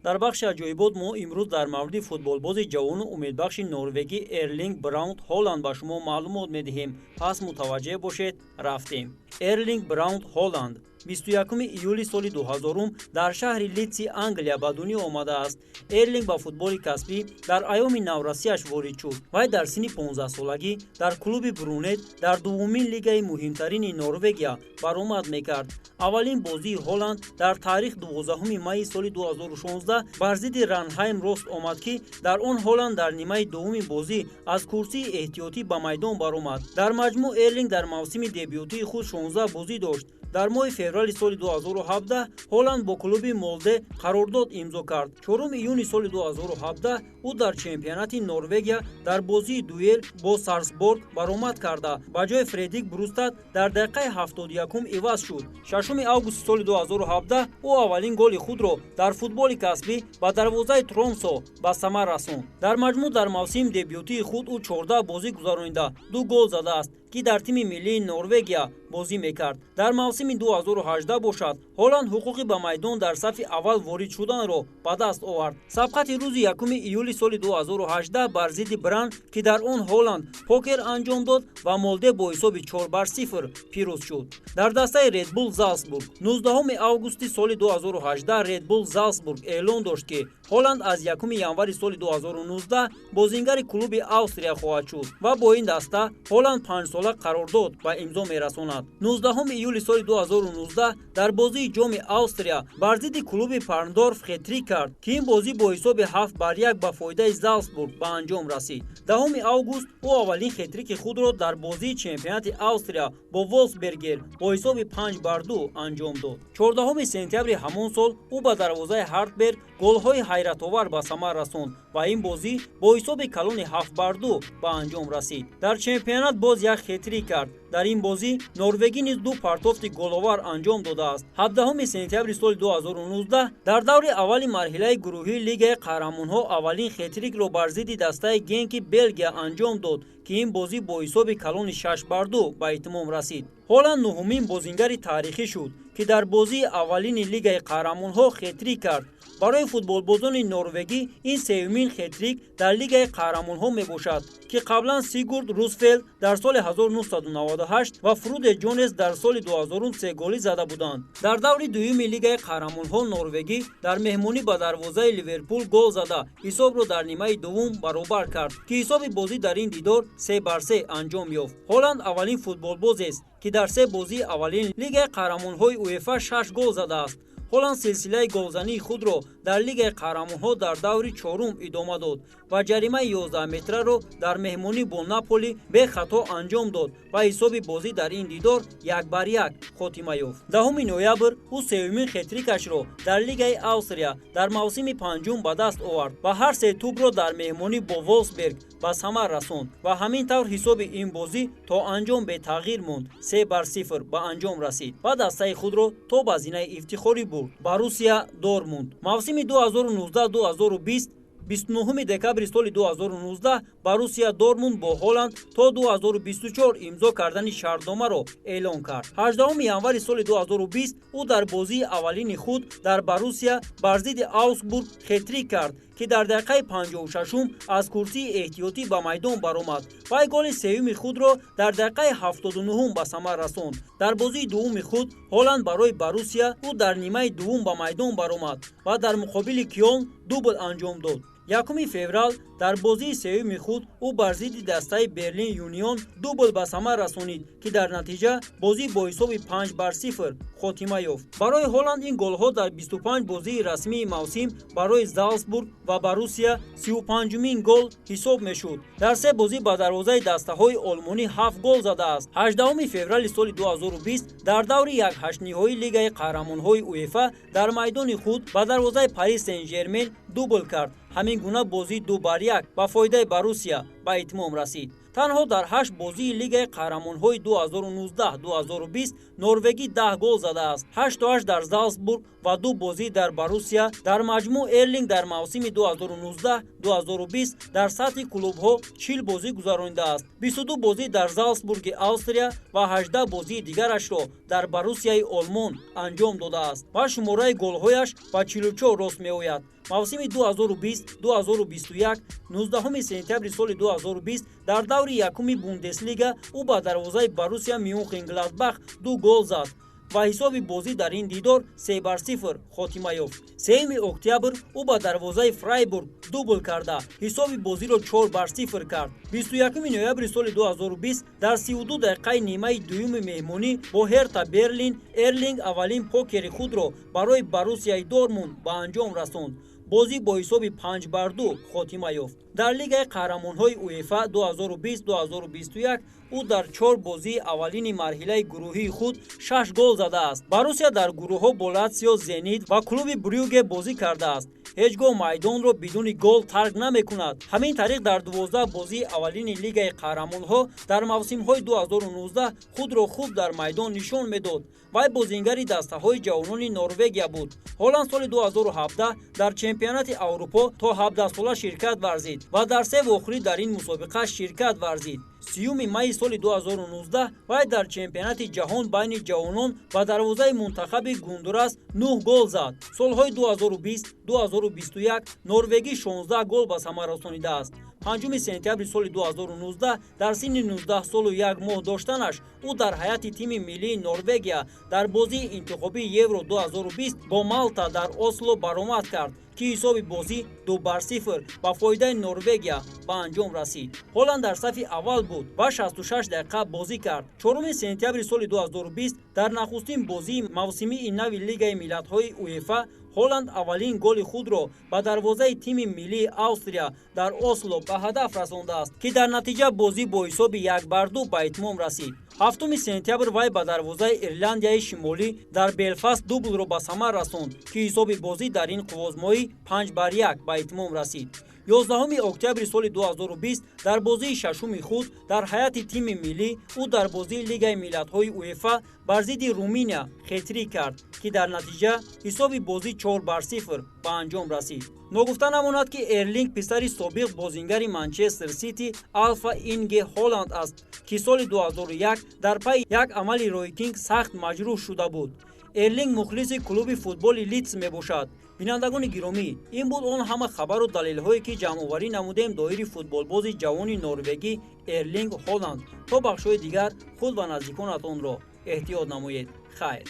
дар бахши аҷоибот мо имрӯз дар мавриди футболбози ҷавону умедбахши норвегӣ Эрлинг Браут Ҳоланд ба шумо маълумот медиҳем. Пас мутаваҷҷеҳ бошед, рафтем. Эрлинг Браут Ҳоланд 21 июли соли 2000 дар шаҳри Лидси, Англия ба дунё омадааст. Эрлинг ба футболи касбӣ дар айёми наврасиаш ворид шуд. Вай дар синни 15-солагӣ дар клуби Брунет дар дуввумин лигаи муҳимтарини Норвегия баромад мекард. Аввалин бозии Ҳоланд дар таърих 12 майи соли 2016 бар зидди Ранҳайм рост омад, ки дар он Ҳоланд дар нимаи дуввуми бозӣ аз курсии эҳтиётӣ ба майдон баромад. Дар маҷмӯъ Эрлинг дар мавсими дебютии худ 16 бозӣ дошт. дар моҳи феврали соли 2017 Ҳоланд бо клуби Молде қарордод имзо кард. 4 июни соли 2017 ӯ дар чемпионати Норвегия дар бозии дуэл бо Сарпсборг баромад карда ба ҷои Фредrik Брустад дар дақиқаи 71 иваз шуд. 6 августи соли 2017 ӯ аввалин голи худро дар футболи касбӣ ба дарвозаи Тромсо ба самар расонд. дар маҷмӯъ дар мавсими дебютии худ ӯ 14 бозӣ гузаронида 2 гол задааст, ки дар тими миллии Норвегия бозӣ мекард. дар мавсими 2018 бошад, Ҳоланд ҳуқуқи ба майдон дар сафи аввал ворид шуданро ба даст овард. Сабқати рӯзи 1 июли соли 2018 бар зидди Бран, ки дар он Ҳоланд покер анҷом дод ва Молде бо ҳисоби 4-0 пирӯз шуд. дар дастаи Red Bull Salzburg 19 августи соли 2018 Red Bull Salzburg эълон дошт, ки Ҳоланд аз 1 январи соли 2019 бозингари клуби Австрия хоҳад шуд ва бо ин даста Ҳоланд 5 сола қарордод ба имзо мерасонад. 19 июли соли 2019 дар бозии ҷоми Австрия бар зидди клуби Парндорф хетрик кард, ки ин бозӣ бо ҳисоби 7-1 ба фоидаи Залцбург ба анҷом расид. 10 август ӯ аввалин хетрики худро дар бозии чемпионати Австрия бо Волфсбергер бо ҳисоби 5-2 анҷом дод. 14 сентябри ҳамон сол ӯ ба дарвозаи Хартберг голҳои ҳайратовар ба самар расонд ва ин бозӣ бо ҳисоби калони 7-2 ба анҷом расид. дар чемпионат боз як хетрик кард. дар ин бозӣ норвегӣ низ 2 партофти головар анҷом додааст. 17 сентябри соли 2019 дар даври аввали марҳилаи гурӯҳии Лигаи Қаҳрамонҳо аввалин хетрикро бар зидди дастаи Генки Белгия анҷом дод, ки ин бозӣ бо ҳисоби калони 6-2 ба итмом расид. Ҳоланд нуҳумин бозингари таърихӣ шуд, ки дар бозии аввалини Лигаи Қаҳрамонҳо хетрик кард. барои футболбозони норвегӣ ин сеюмин хетрик дар Лигаи Қаҳрамонҳо мебошад, ки қаблан Сигурд Русфелд дар соли 1998 ва Фруде Ҷонес дар соли 2003 голӣ зада буданд. дар даври дуюми Лигаи Қаҳрамонҳо норвегӣ дар меҳмонӣ ба дарвозаи Ливерпул гол зада ҳисобро дар нимаи дуввум баробар кард, ки ҳисоби бозӣ дар ин дидор 3-3 анҷом ёфт. Ҳоланд аввалин футболбозест, ки дар 3 бозии аввалин Лигаи Қаҳрамонҳои УЕФА 6 гол задааст. Ҳоланд силсилаи голзании худро дар Лигаи Қаҳрамонҳо дар даври 4 идома дод ва ҷаримаи 11 метраро дар меҳмонӣ бо Наполи бехато анҷом дод ва ҳисоби бозӣ дар ин дидор 1-1 хотима ёфт. 10 ноябр ӯ сеюмин хетрикашро дар Лигаи Австрия дар мавсими панҷум ба даст овард ва ҳар се тӯбро дар меҳмонӣ бо Волфсберг ба самар расонд ва ҳамин тавр ҳисоби ин бозӣ то анҷом бетағйир монд. 3-0 ба анҷом расид ва дастаи худро то ба зинаи ифтихорӣ бурд. Боруссия Дортмунд мавсими 2019-2020 29 декабри соли 2019 Боруссия Дортмунд бо Ҳоланд то 2024 имзо кардани шартномаро эълон кард. 18 январи соли 2020 ӯ дар бозии аввалини худ дар Боруссия бар зидди Аусбург хетрик кард, ки дар дақиқаи 56 аз курсии эҳтиётӣ ба майдон баромад. вай голи сеюми худро дар дақиқаи 79 ба самар расонд. дар бозии дуввуми худ Ҳоланд барои Боруссия ӯ дар нимаи дуввум ба майдон баромад ва дар муқобили Кёлн дубл анҷом дод. 1 феврал дар бозии сеюми худ ӯ бар зидди дастаи Берлин Юнион дубл ба самар расонид, ки дар натиҷа бозӣ бо ҳисоби 5-0 хотима ёфт. барои Ҳоланд ин голҳо дар 25 бозии расмии мавсим барои Залцбург ва Боруссия 35-мин гол ҳисоб мешуд. дар 3 бозӣ ба дарвозаи дастаҳои олмонӣ 7 гол задааст. 18 феврали соли 2020 дар даври 1/8 Лигаи Қаҳрамонҳои УЕФА дар майдони худ ба дарвозаи Парис Сен-Жермен дубл кард. ҳамин гуна бозӣ 2-1 ба фоидаи Боруссия ба итмом расид. танҳо дар 8 бозии Лигаи Қаҳрамонҳои 2019-2020 норвегӣ 10 гол задааст. 8 дар Залцбург ва 2 бозӣ дар Боруссия. дар маҷмӯъ Эрлинг дар мавсими 2019-2020 дар сатҳи клубҳо 40 бозӣ гузаронидааст. 22 бозӣ дар Залцбурги Австрия ва 18 бозии дигарашро дар Боруссияи Олмон анҷом додааст ва шумораи голҳояш ба 44 рост меояд. мавсими 2020-2021 19 сентябри соли 2020 дар даври якуми Бундеслига ӯ ба дарвозаи Боруссия Мюнхен-Гладбах 2 гол зад ва ҳисоби бозӣ дар ин дидор 3-0 хотима ёфт. 3 октябр ӯ ба дарвозаи Фрайбург дубл карда ҳисоби бозиро 4-0 кард. 21 ноябри соли 2020 дар 32 дақиқаи нимаи дуюми меҳмонӣ бо Ҳерта Берлин Эрлинг аввалин покери худро барои Боруссияи Дормунд ба анҷом расонд. бозӣ бо ҳисоби 5-2 хотима ёфт. дар Лигаи Қаҳрамонҳои УЕФА 2020-2021 ӯ дар 4 бозии аввалини марҳилаи гурӯҳии худ 6 гол задааст. Боруссия дар гурӯҳҳо бо Латсио, Зенит ва клуби Брюге бозӣ кардааст. ҳеҷ гоҳ майдонро бидуни гол тарк намекунад. ҳамин тариқ дар 12 бозии аввалини Лигаи Қаҳрамонҳо дар мавсимҳои 2019 худро хуб дар майдон нишон медод. вай бозингари дастаҳои ҷавонони Норвегия буд. Ҳоланд соли 2017 дар чемпионати Аврупо то 17-сола ширкат варзид ва дар се вохӯрӣ дар ин мусобиқа ширкат варзид. 30 майи соли 2019 вай дар чемпионати ҷаҳон байни ҷавонон ба дарвозаи мунтахаби Гундурас 9 гол зад. Солҳои 2020-2021 норвегӣ 16 гол ба самар расонидааст. 5 сентябри соли 2019 дар синни 19 солу 1 моҳ доштанаш ӯ дар ҳайати тими миллии Норвегия дар бозии интихобии Евро 2020 бо Малта дар Осло баромад кард ки ҳисоби бозӣ 2-0 ба фоидаи Норвегия ба анҷом расид. Ҳоланд дар сафи аввал буд ва 66 дақиқа бозӣ кард. 4 сентябри соли 2020 дар нахустин бозии мавсимии нави Лигаи миллатҳои УЕФА Ҳоланд аввалин голи худро ба дарвозаи тими миллии Австрия дар Осло ба ҳадаф расондааст, ки дар натиҷа бозӣ бо ҳисоби 1-2 ба итмом расид. 7 сентябр вай ба дарвозаи Ирландияи Шимолӣ дар Белфаст дублро ба самар расонд, ки ҳисоби бозӣ дар ин қувозмоӣ 5-1 ба итмом расид. 11 октябри соли 2020 дар бозии шашуми худ дар ҳайати тими миллӣ ӯ дар бозии Лигаи миллатҳои УЕФА бар зидди Руминия хетрик кард, ки дар натиҷа ҳисоби бозӣ 4-0 ба анҷом расид. Ногуфта намонад, ки Эрлинг писари собиқ бозингари Манчестер Сити Алфа Инге Ҳоланд аст, ки соли 2001 дар пайи як амали Рой Кинг сахт маҷрӯҳ шуда буд. Эрлинг мухлиси клуби футболи Лидс мебошад. бинандагони гиромӣ, ин буд он ҳама хабару далелҳое ки ҷамъоварӣ намудем доираи футболбози ҷавони норвегӣ Эрлинг Ҳоланд. То бахшҳои дигар худ ва наздиконатонро эҳтиёт намоед. Хайр.